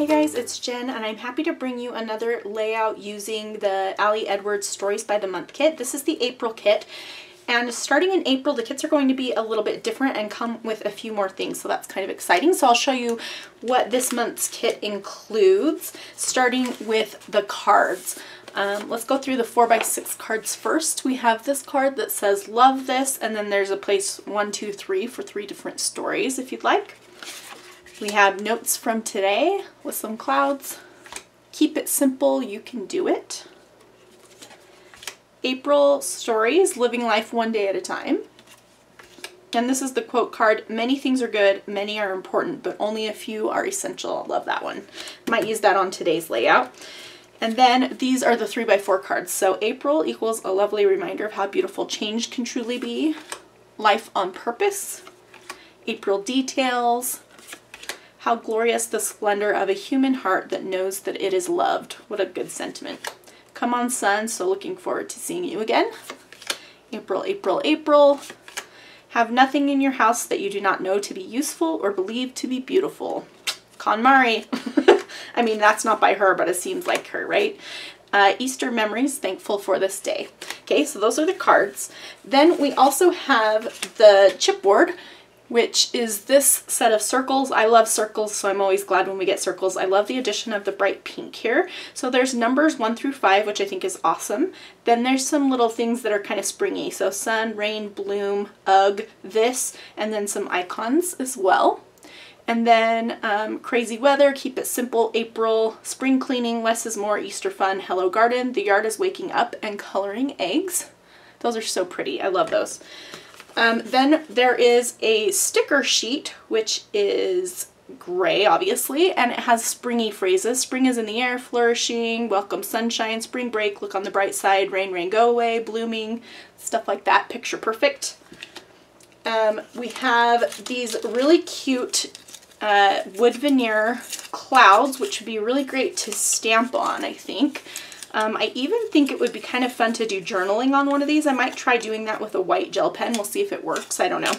Hey guys, it's Jen and I'm happy to bring you another layout using the Ali Edwards Stories by the Month kit. This is the April kit, and starting in April the kits are going to be a little bit different and come with a few more things, so that's kind of exciting. So I'll show you what this month's kit includes, starting with the cards. Let's go through the 4x6 cards first. We have this card that says love this, and then there's a place 1, 2, 3 for 3 different stories if you'd like. We have notes from today with some clouds. Keep it simple, you can do it. April stories, living life one day at a time. And this is the quote card, many things are good, many are important, but only a few are essential. I love that one. Might use that on today's layout. And then these are the 3x4 cards. So April equals a lovely reminder of how beautiful change can truly be. Life on purpose. April details. How glorious the splendor of a human heart that knows that it is loved. What a good sentiment. Come on, sun, so looking forward to seeing you again. April, April, April. Have nothing in your house that you do not know to be useful or believe to be beautiful. KonMari. I mean, that's not by her, but it seems like her, right? Easter memories, thankful for this day. Okay, so those are the cards. Then we also have the chipboard, which is this set of circles. I love circles, so I'm always glad when we get circles. I love the addition of the bright pink here. So there's numbers 1 through 5, which I think is awesome. Then there's some little things that are kind of springy. So sun, rain, bloom, ugh, this, and then some icons as well. And then crazy weather, keep it simple, April, spring cleaning, less is more, Easter fun, hello garden, the yard is waking up, and coloring eggs. Those are so pretty. I love those. Then there is a sticker sheet, which is gray, obviously, and it has springy phrases. Spring is in the air, flourishing, welcome sunshine, spring break, look on the bright side, rain, rain, go away, blooming, stuff like that, picture perfect. We have these really cute wood veneer clouds, which would be really great to stamp on, I think. I even think it would be kind of fun to do journaling on one of these. I might try doing that with a white gel pen. We'll see if it works. I don't know.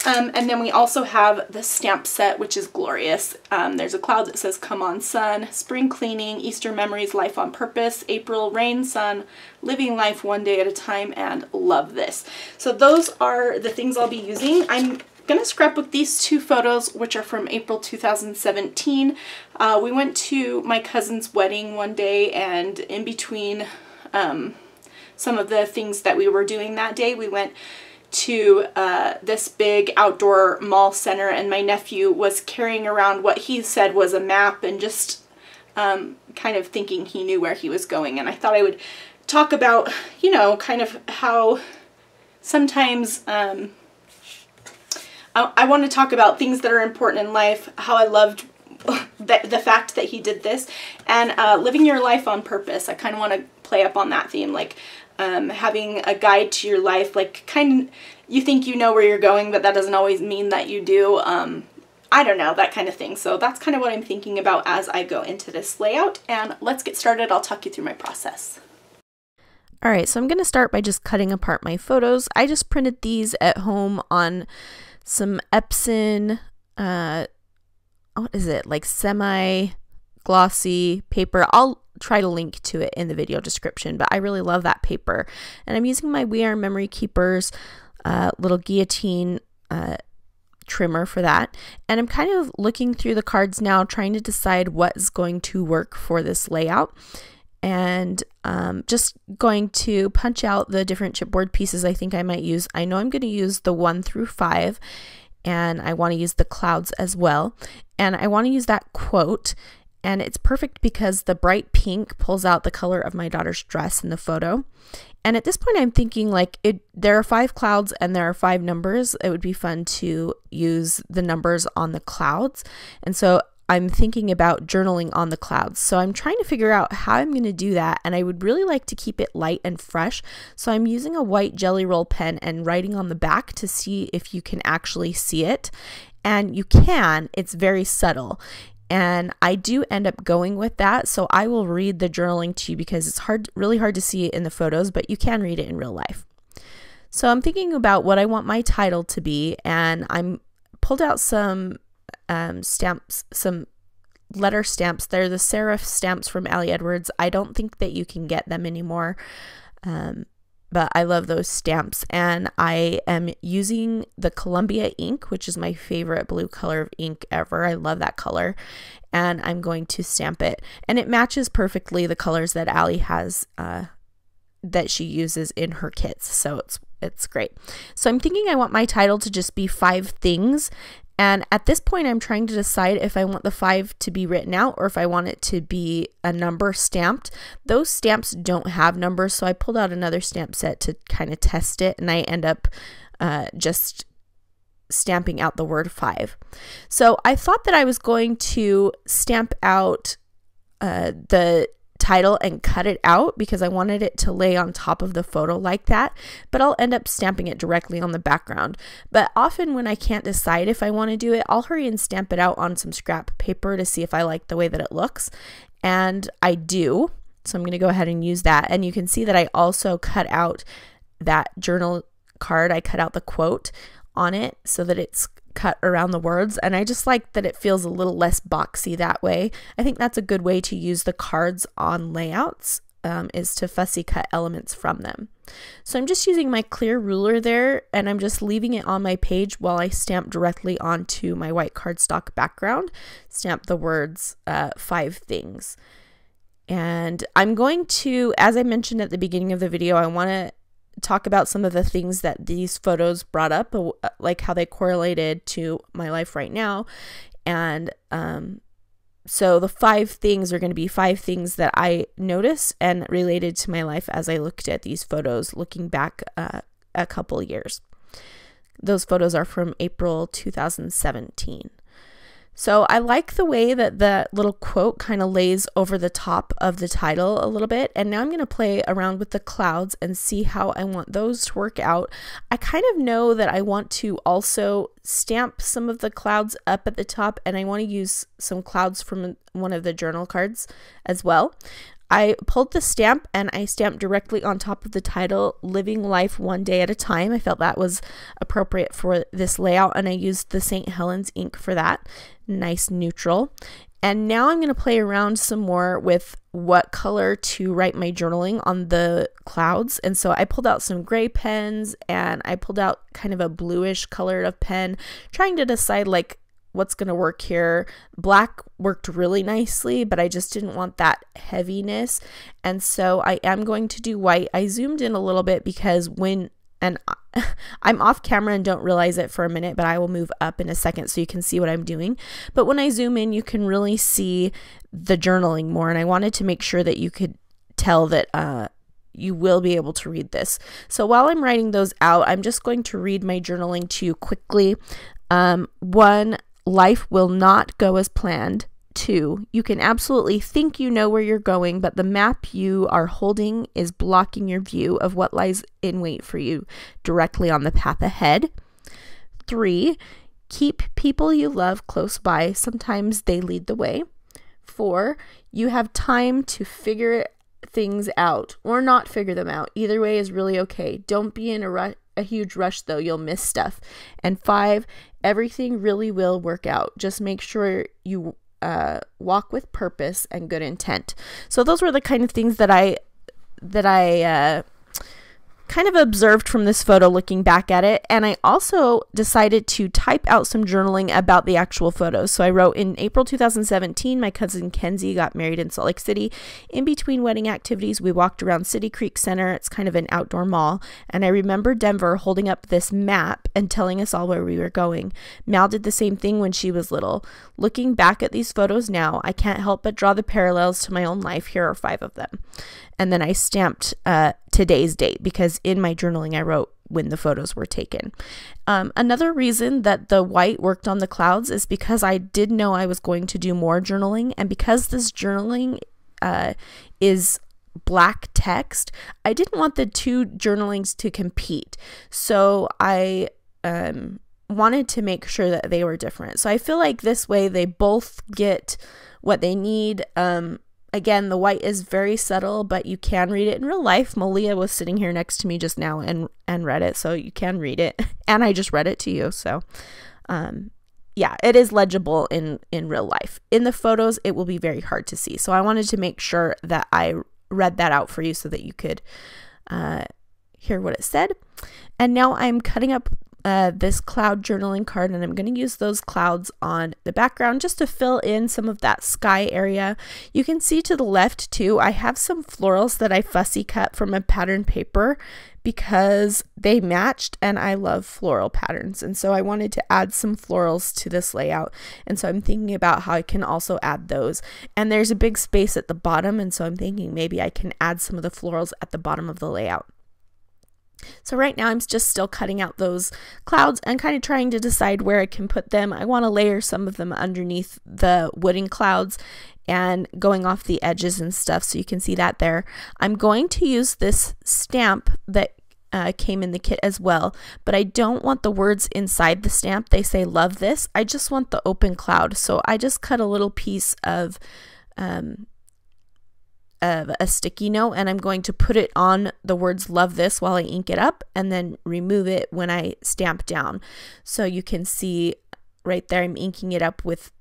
And then we also have the stamp set, which is glorious. There's a cloud that says, come on, sun, spring cleaning, Easter memories, life on purpose, April, rain, sun, living life one day at a time, and love this. So those are the things I'll be using. I'm going to scrapbook these 2 photos, which are from April 2017. We went to my cousin's wedding one day, and in between some of the things that we were doing that day, we went to this big outdoor mall center, and my nephew was carrying around what he said was a map and just kind of thinking he knew where he was going. And I thought I would talk about, you know, kind of how sometimes I want to talk about things that are important in life, how I loved the fact that he did this, and living your life on purpose. I kind of want to play up on that theme, like having a guide to your life, like kind of, you think you know where you're going, but that doesn't always mean that you do. I don't know, that kind of thing. So that's kind of what I'm thinking about as I go into this layout, and let's get started. I'll talk you through my process. Alright, so I'm going to start by just cutting apart my photos. I just printed these at home on some Epson, what is it, like semi-glossy paper. I'll try to link to it in the video description, but I really love that paper. And I'm using my We Are Memory Keepers little guillotine trimmer for that. And I'm kind of looking through the cards now, trying to decide what is going to work for this layout. And just going to punch out the different chipboard pieces I think I might use. I know I'm going to use the 1 through 5, and I want to use the clouds as well. And I want to use that quote, and it's perfect because the bright pink pulls out the color of my daughter's dress in the photo. And at this point I'm thinking, like, there are 5 clouds and there are 5 numbers. It would be fun to use the numbers on the clouds. And so I'm thinking about journaling on the clouds. So I'm trying to figure out how I'm going to do that, and I would really like to keep it light and fresh. So I'm using a white Jelly Roll pen and writing on the back to see if you can actually see it. And you can, it's very subtle. And I do end up going with that. So I will read the journaling to you because it's really hard to see it in the photos, but you can read it in real life. So I'm thinking about what I want my title to be, and I'm pulled out some stamps, some letter stamps. They're the serif stamps from Ali Edwards. I don't think that you can get them anymore. But I love those stamps, and I am using the Columbia ink, which is my favorite blue color of ink ever. I love that color, and I'm going to stamp it, and it matches perfectly the colors that Ali has that she uses in her kits, so it's great. So I'm thinking I want my title to just be 5 things. And at this point, I'm trying to decide if I want the 5 to be written out or if I want it to be a number stamped. Those stamps don't have numbers, so I pulled out another stamp set to kind of test it, and I end up just stamping out the word 5. So I thought that I was going to stamp out the title and cut it out because I wanted it to lay on top of the photo like that, but I'll end up stamping it directly on the background. But often when I can't decide if I want to do it, I'll hurry and stamp it out on some scrap paper to see if I like the way that it looks, and I do. So I'm going to go ahead and use that, and you can see that I also cut out that journal card. I cut out the quote on it so that it's cut around the words, and I just like that it feels a little less boxy that way. I think that's a good way to use the cards on layouts, is to fussy cut elements from them. So I'm just using my clear ruler there, and I'm just leaving it on my page while I stamp directly onto my white cardstock background. Stamp the words 5 things. And I'm going to, as I mentioned at the beginning of the video, I want to talk about some of the things that these photos brought up, like how they correlated to my life right now. And so the 5 things are going to be 5 things that I noticed and related to my life as I looked at these photos, looking back a couple years. Those photos are from April 2017. So I like the way that the little quote kind of lays over the top of the title a little bit. And now I'm going to play around with the clouds and see how I want those to work out. I kind of know that I want to also stamp some of the clouds up at the top, and I want to use some clouds from one of the journal cards as well. I pulled the stamp and I stamped directly on top of the title, Living Life One Day at a Time. I felt that was appropriate for this layout, and I used the St. Helens ink for that. Nice neutral. And now I'm going to play around some more with what color to write my journaling on the clouds. And so I pulled out some gray pens, and I pulled out kind of a bluish color of pen, trying to decide like what's going to work here. Black worked really nicely, but I just didn't want that heaviness. And so I am going to do white. I zoomed in a little bit because and I'm off camera and don't realize it for a minute, but I will move up in a second so you can see what I'm doing. But when I zoom in, you can really see the journaling more. And I wanted to make sure that you could tell that you will be able to read this. So while I'm writing those out, I'm just going to read my journaling to you quickly. 1, life will not go as planned. 2, you can absolutely think you know where you're going, but the map you are holding is blocking your view of what lies in wait for you directly on the path ahead. 3, keep people you love close by. Sometimes they lead the way. 4, you have time to figure things out or not figure them out. Either way is really okay. Don't be in a huge rush though, you'll miss stuff. And 5, everything really will work out. Just make sure you walk with purpose and good intent. So those were the kind of things that I kind of observed from this photo looking back at it. And I also decided to type out some journaling about the actual photos. So I wrote, in April 2017, my cousin Kenzie got married in Salt Lake City. In between wedding activities, we walked around City Creek Center. It's kind of an outdoor mall. And I remember Denver holding up this map and telling us all where we were going. Mal did the same thing when she was little. Looking back at these photos now, I can't help but draw the parallels to my own life. Here are 5 of them. And then I stamped today's date because in my journaling I wrote when the photos were taken. Another reason that the white worked on the clouds is because I did know I was going to do more journaling, and because this journaling is black text, I didn't want the 2 journalings to compete. So I wanted to make sure that they were different. So I feel like this way they both get what they need. Again, the white is very subtle, but you can read it in real life. Malia was sitting here next to me just now and read it, so you can read it. And I just read it to you, so yeah, it is legible in real life. In the photos, it will be very hard to see. So I wanted to make sure that I read that out for you so that you could hear what it said. And now I'm cutting up this cloud journaling card, and I'm going to use those clouds on the background just to fill in some of that sky area. You can see to the left too, I have some florals that I fussy cut from a pattern paper because they matched, and I love floral patterns, and so I wanted to add some florals to this layout, and so I'm thinking about how I can also add those. And there's a big space at the bottom, and so I'm thinking maybe I can add some of the florals at the bottom of the layout. So right now I'm just still cutting out those clouds and kind of trying to decide where I can put them. I want to layer some of them underneath the wooden clouds and going off the edges and stuff, so you can see that there. I'm going to use this stamp that came in the kit as well, but I don't want the words inside the stamp. They say love this. I just want the open cloud, so I just cut a little piece of a sticky note, and I'm going to put it on the words love this while I ink it up, and then remove it when I stamp down. So you can see right there I'm inking it up with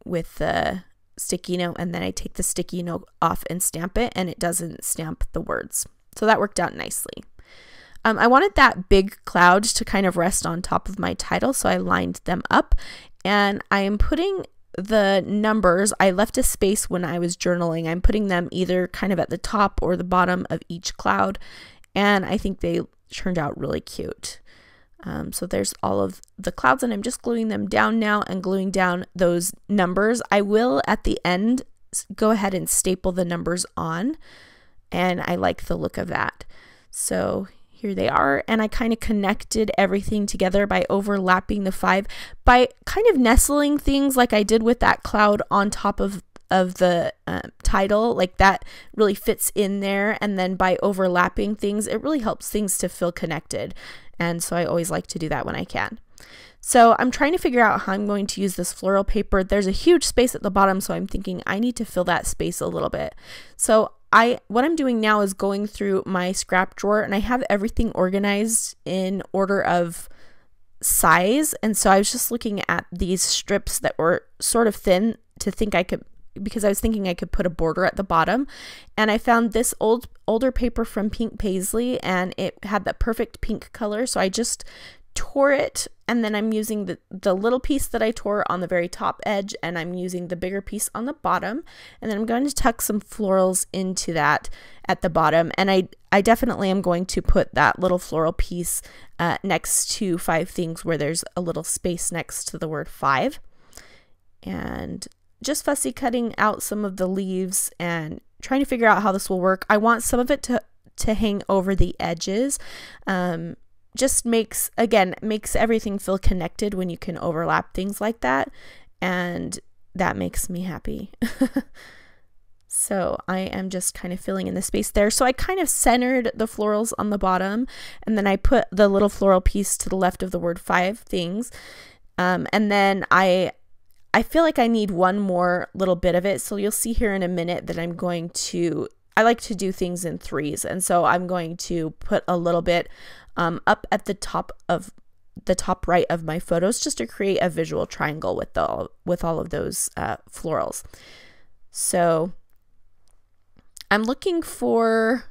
the sticky note, and then I take the sticky note off and stamp it, and it doesn't stamp the words. So that worked out nicely. I wanted that big cloud to kind of rest on top of my title, so I lined them up, and I am putting the numbers, I left a space when I was journaling. I'm putting them either kind of at the top or the bottom of each cloud, and I think they turned out really cute. So there's all of the clouds, and I'm just gluing them down now and gluing down those numbers. I will at the end go ahead and staple the numbers on, and I like the look of that. So here they are, and I kind of connected everything together by overlapping the 5, by kind of nestling things like I did with that cloud on top of the title, like that really fits in there, and then by overlapping things, it really helps things to feel connected, and so I always like to do that when I can. So I'm trying to figure out how I'm going to use this floral paper. There's a huge space at the bottom, so I'm thinking I need to fill that space a little bit. So what I'm doing now is going through my scrap drawer, and I have everything organized in order of size. And so I was just looking at these strips that were sort of thin to think I could, because I was thinking I could put a border at the bottom. And I found this older paper from Paislee, and it had that perfect pink color. So I just tore it, and then I'm using the little piece that I tore on the very top edge, and I'm using the bigger piece on the bottom, and then I'm going to tuck some florals into that at the bottom. And I definitely am going to put that little floral piece next to 5 things where there's a little space next to the word 5, and just fussy cutting out some of the leaves and trying to figure out how this will work. I want some of it to hang over the edges. Just makes everything feel connected when you can overlap things like that, and that makes me happy. So I am just kind of filling in the space there. So I kind of centered the florals on the bottom, and then I put the little floral piece to the left of the word 5 things, and then I feel like I need one more little bit of it. So you'll see here in a minute that I like to do things in 3s, and so I'm going to put a little bit up at the top right of my photos, just to create a visual triangle with all of those florals. So I'm looking for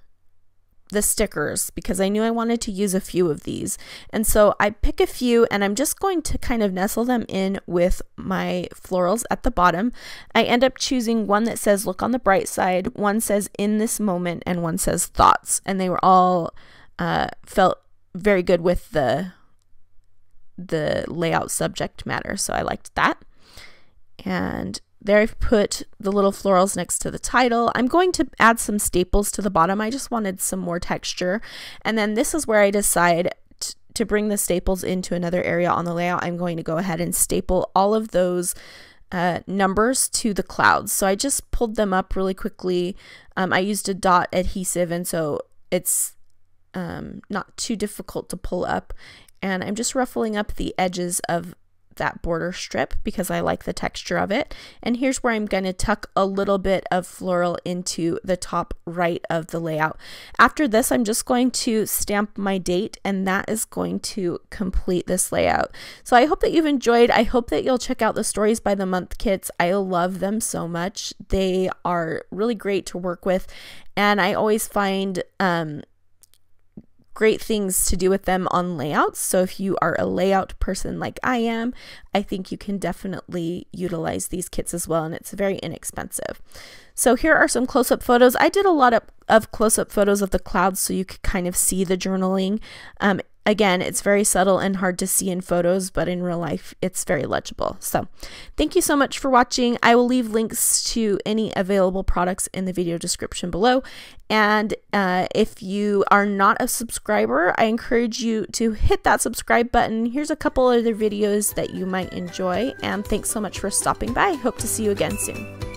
the stickers because I knew I wanted to use a few of these, and so I pick a few, and I'm just going to kind of nestle them in with my florals at the bottom. I end up choosing one that says look on the bright side, one says in this moment, and one says thoughts, and they were all felt very good with the layout subject matter, so I liked that. And there I've put the little florals next to the title. I'm going to add some staples to the bottom. I just wanted some more texture, and then this is where I decide to bring the staples into another area on the layout. I'm going to go ahead and staple all of those numbers to the clouds. So I just pulled them up really quickly. I used a dot adhesive, and so it's not too difficult to pull up, and I'm just ruffling up the edges of that border strip because I like the texture of it. And here's where I'm going to tuck a little bit of floral into the top right of the layout. After this, I'm just going to stamp my date, and that is going to complete this layout. So I hope that you've enjoyed. I hope that you'll check out the Stories by the Month kits. I love them so much. They are really great to work with, and I always find great things to do with them on layouts. So if you are a layout person like I am, I think you can definitely utilize these kits as well, and it's very inexpensive. So here are some close-up photos. I did a lot of close-up photos of the clouds so you could kind of see the journaling. Again, it's very subtle and hard to see in photos, but in real life, it's very legible. So thank you so much for watching. I will leave links to any available products in the video description below. And if you are not a subscriber, I encourage you to hit that subscribe button. Here's a couple other videos that you might enjoy. And thanks so much for stopping by. Hope to see you again soon.